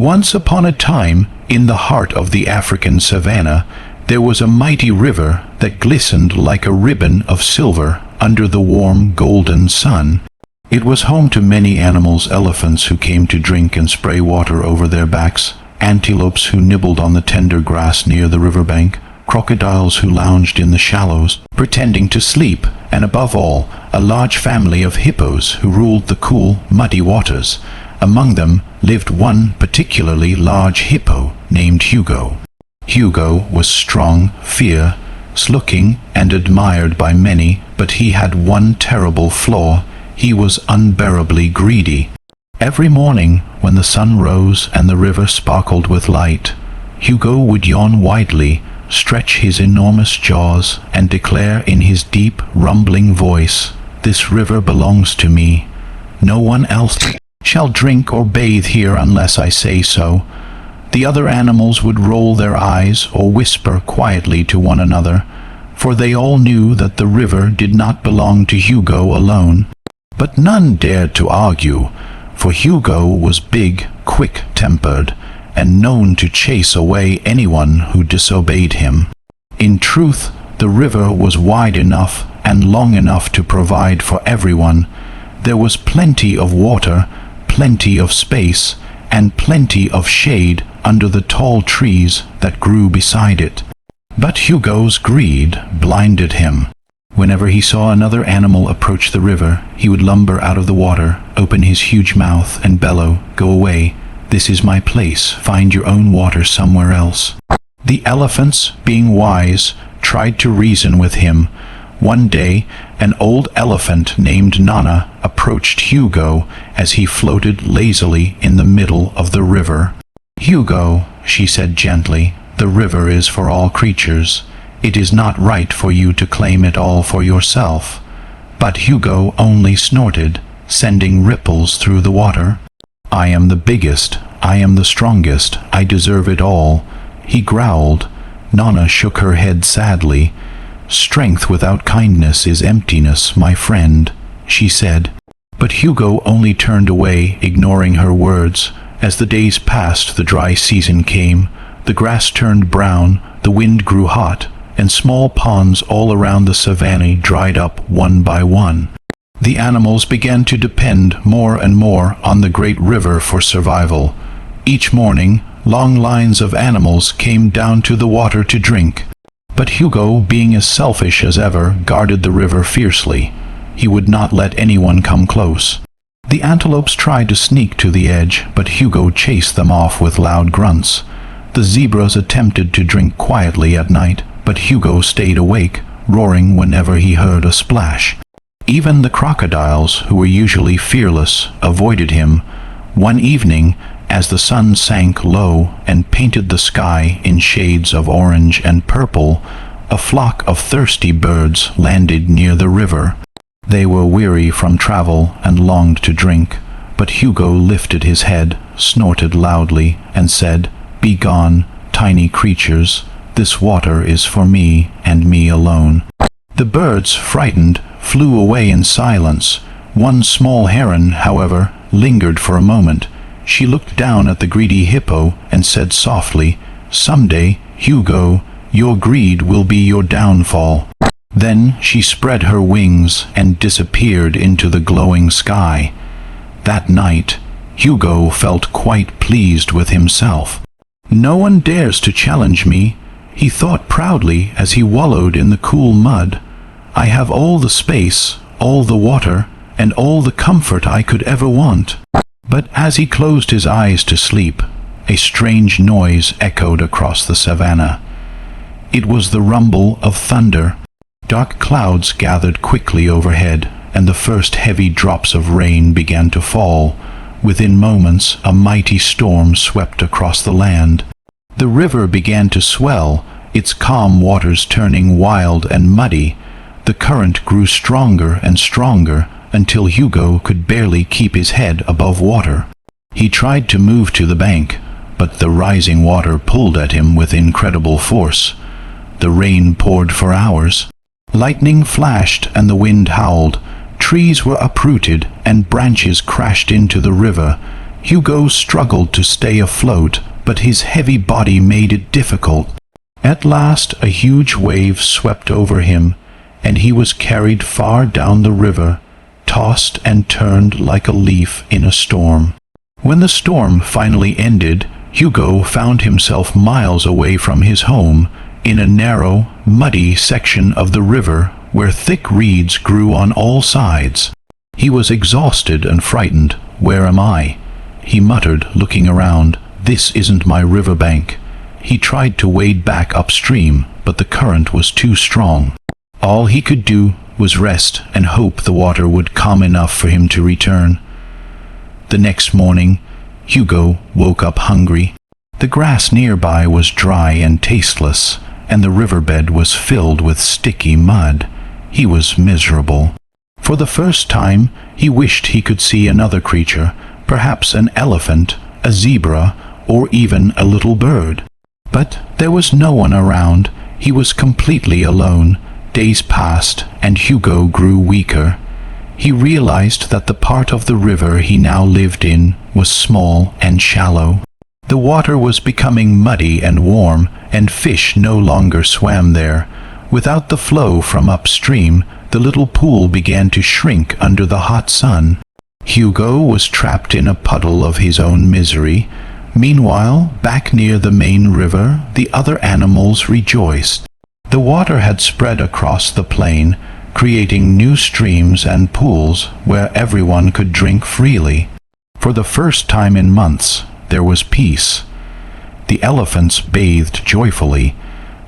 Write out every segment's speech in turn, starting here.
Once upon a time, in the heart of the African savanna, there was a mighty river that glistened like a ribbon of silver under the warm golden sun. It was home to many animals: elephants who came to drink and spray water over their backs, antelopes who nibbled on the tender grass near the riverbank, crocodiles who lounged in the shallows, pretending to sleep, and above all, a large family of hippos who ruled the cool, muddy waters. Among them lived one particularly large hippo named Hugo. Hugo was strong, fierce-looking, and admired by many, but he had one terrible flaw: he was unbearably greedy. Every morning, when the sun rose and the river sparkled with light, Hugo would yawn widely, stretch his enormous jaws, and declare in his deep, rumbling voice, "This river belongs to me. No one else shall drink or bathe here unless I say so." The other animals would roll their eyes or whisper quietly to one another, for they all knew that the river did not belong to Hugo alone. But none dared to argue, for Hugo was big, quick-tempered, and known to chase away anyone who disobeyed him. In truth, the river was wide enough and long enough to provide for everyone. There was plenty of water, plenty of space, and plenty of shade under the tall trees that grew beside it. But Hugo's greed blinded him. Whenever he saw another animal approach the river, he would lumber out of the water, open his huge mouth, and bellow, "Go away. This is my place. Find your own water somewhere else." The elephants, being wise, tried to reason with him. One day, an old elephant named Nana approached Hugo as he floated lazily in the middle of the river. "Hugo," she said gently, "the river is for all creatures. It is not right for you to claim it all for yourself." But Hugo only snorted, sending ripples through the water. "I am the biggest, I am the strongest, I deserve it all," he growled. Nana shook her head sadly. "Strength without kindness is emptiness, my friend," she said. But Hugo only turned away, ignoring her words. As the days passed, the dry season came. The grass turned brown, the wind grew hot, and small ponds all around the savanna dried up one by one. The animals began to depend more and more on the great river for survival. Each morning, long lines of animals came down to the water to drink. But Hugo, being as selfish as ever, guarded the river fiercely. He would not let anyone come close. The antelopes tried to sneak to the edge, but Hugo chased them off with loud grunts. The zebras attempted to drink quietly at night, but Hugo stayed awake, roaring whenever he heard a splash. Even the crocodiles, who were usually fearless, avoided him. One evening, as the sun sank low and painted the sky in shades of orange and purple, a flock of thirsty birds landed near the river. They were weary from travel and longed to drink, but Hugo lifted his head, snorted loudly, and said, "Be gone, tiny creatures. This water is for me and me alone." The birds, frightened, flew away in silence. One small heron, however, lingered for a moment. She looked down at the greedy hippo and said softly, "Someday, Hugo, your greed will be your downfall." Then she spread her wings and disappeared into the glowing sky. That night, Hugo felt quite pleased with himself. "No one dares to challenge me," he thought proudly as he wallowed in the cool mud. "I have all the space, all the water, and all the comfort I could ever want." But as he closed his eyes to sleep, a strange noise echoed across the savanna. It was the rumble of thunder. Dark clouds gathered quickly overhead, and the first heavy drops of rain began to fall. Within moments, a mighty storm swept across the land. The river began to swell, its calm waters turning wild and muddy. The current grew stronger and stronger, until Hugo could barely keep his head above water. He tried to move to the bank, but the rising water pulled at him with incredible force. The rain poured for hours. Lightning flashed and the wind howled. Trees were uprooted and branches crashed into the river. Hugo struggled to stay afloat, but his heavy body made it difficult. At last a huge wave swept over him, and he was carried far down the river, tossed and turned like a leaf in a storm. When the storm finally ended, Hugo found himself miles away from his home, in a narrow, muddy section of the river where thick reeds grew on all sides. He was exhausted and frightened. "Where am I?" he muttered, looking around. "This isn't my riverbank." He tried to wade back upstream, but the current was too strong. All he could do was rest and hope the water would calm enough for him to return. The next morning, Hugo woke up hungry. The grass nearby was dry and tasteless, and the riverbed was filled with sticky mud. He was miserable. For the first time, he wished he could see another creature, perhaps an elephant, a zebra, or even a little bird. But there was no one around. He was completely alone. Days passed, and Hugo grew weaker. He realized that the part of the river he now lived in was small and shallow. The water was becoming muddy and warm, and fish no longer swam there. Without the flow from upstream, the little pool began to shrink under the hot sun. Hugo was trapped in a puddle of his own misery. Meanwhile, back near the main river, the other animals rejoiced. The water had spread across the plain, creating new streams and pools where everyone could drink freely. For the first time in months, there was peace. The elephants bathed joyfully,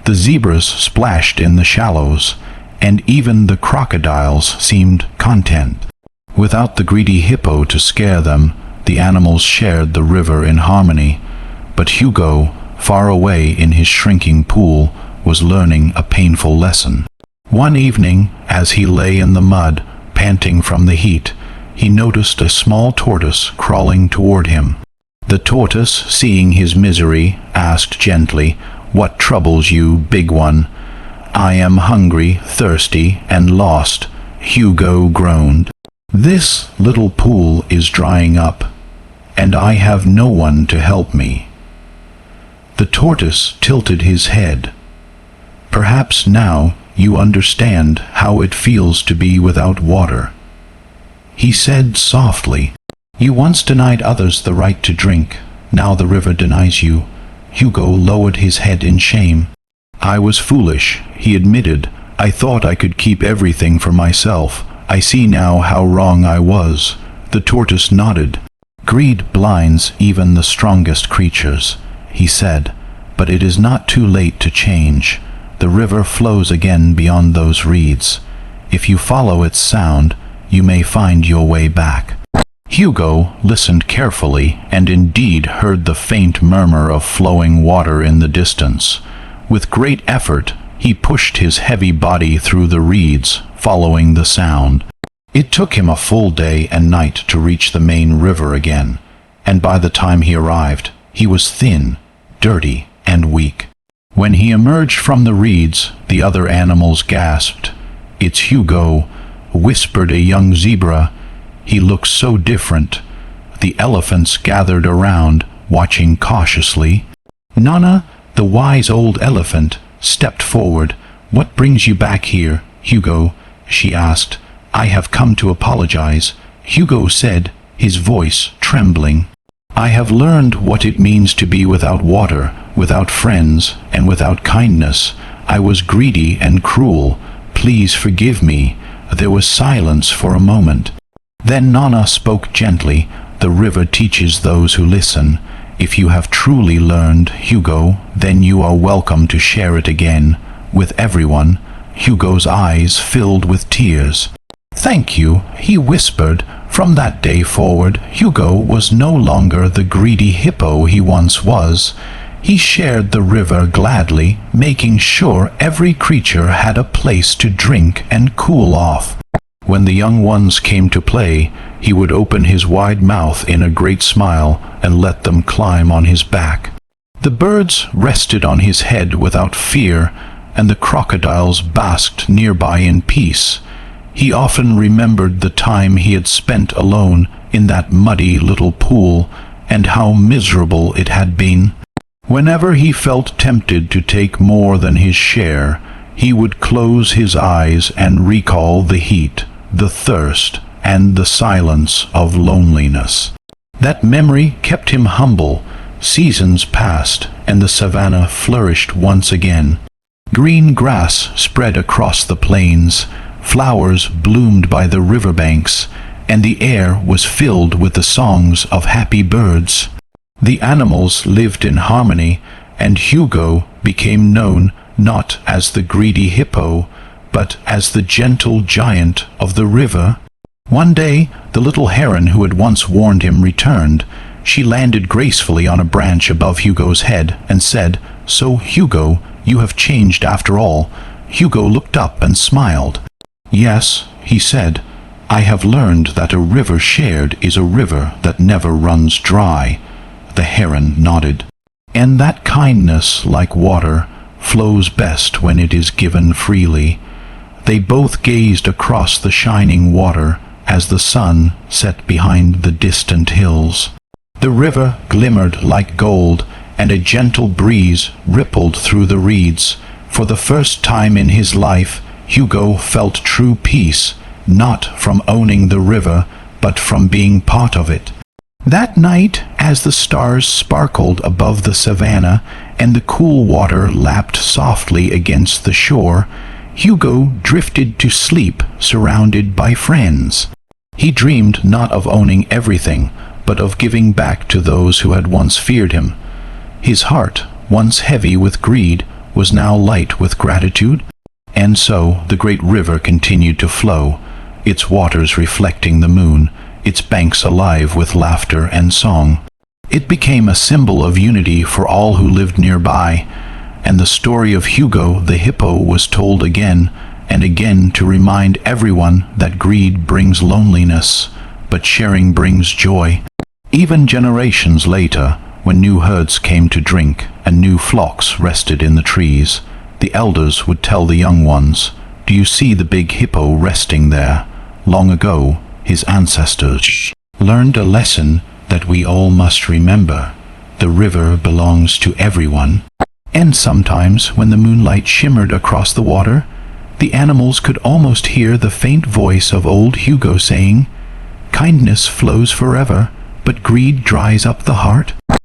the zebras splashed in the shallows, and even the crocodiles seemed content. Without the greedy hippo to scare them, the animals shared the river in harmony. But Hugo, far away in his shrinking pool, was learning a painful lesson. One evening, as he lay in the mud, panting from the heat, he noticed a small tortoise crawling toward him. The tortoise, seeing his misery, asked gently, "What troubles you, big one?" "I am hungry, thirsty, and lost," Hugo groaned. "This little pool is drying up, and I have no one to help me." The tortoise tilted his head. "Perhaps now you understand how it feels to be without water," he said softly. "You once denied others the right to drink. Now the river denies you." Hugo lowered his head in shame. "I was foolish," he admitted. "I thought I could keep everything for myself. I see now how wrong I was." The tortoise nodded. "Greed blinds even the strongest creatures," he said, "but it is not too late to change. The river flows again beyond those reeds. If you follow its sound, you may find your way back." Hugo listened carefully and indeed heard the faint murmur of flowing water in the distance. With great effort, he pushed his heavy body through the reeds, following the sound. It took him a full day and night to reach the main river again, and by the time he arrived, he was thin, dirty, and weak. When he emerged from the reeds, the other animals gasped. "It's Hugo," whispered a young zebra. "He looks so different." The elephants gathered around, watching cautiously. Nana, the wise old elephant, stepped forward. "What brings you back here, Hugo?" she asked. "I have come to apologize," Hugo said, his voice trembling. "I have learned what it means to be without water, without friends, and without kindness. I was greedy and cruel. Please forgive me." There was silence for a moment. Then Nana spoke gently. "The river teaches those who listen. If you have truly learned, Hugo, then you are welcome to share it again, with everyone." Hugo's eyes filled with tears. "Thank you," he whispered. From that day forward, Hugo was no longer the greedy hippo he once was. He shared the river gladly, making sure every creature had a place to drink and cool off. When the young ones came to play, he would open his wide mouth in a great smile and let them climb on his back. The birds rested on his head without fear, and the crocodiles basked nearby in peace. He often remembered the time he had spent alone in that muddy little pool, and how miserable it had been. Whenever he felt tempted to take more than his share, he would close his eyes and recall the heat, the thirst, and the silence of loneliness. That memory kept him humble. Seasons passed, and the savannah flourished once again. Green grass spread across the plains, flowers bloomed by the riverbanks, and the air was filled with the songs of happy birds. The animals lived in harmony, and Hugo became known not as the greedy hippo, but as the gentle giant of the river. One day, the little heron who had once warned him returned. She landed gracefully on a branch above Hugo's head and said, "So, Hugo, you have changed after all." Hugo looked up and smiled. "Yes," he said, "I have learned that a river shared is a river that never runs dry." The heron nodded. "And that kindness, like water, flows best when it is given freely." They both gazed across the shining water as the sun set behind the distant hills. The river glimmered like gold, and a gentle breeze rippled through the reeds. For the first time in his life, Hugo felt true peace, not from owning the river, but from being part of it. That night, as the stars sparkled above the savannah and the cool water lapped softly against the shore, Hugo drifted to sleep surrounded by friends. He dreamed not of owning everything, but of giving back to those who had once feared him. His heart, once heavy with greed, was now light with gratitude. And so the great river continued to flow, its waters reflecting the moon, its banks alive with laughter and song. It became a symbol of unity for all who lived nearby, and the story of Hugo the hippo was told again and again to remind everyone that greed brings loneliness, but sharing brings joy. Even generations later, when new herds came to drink and new flocks rested in the trees, the elders would tell the young ones, "Do you see the big hippo resting there? Long ago, his ancestors learned a lesson that we all must remember. The river belongs to everyone." And sometimes, when the moonlight shimmered across the water, the animals could almost hear the faint voice of old Hugo saying, "Kindness flows forever, but greed dries up the heart."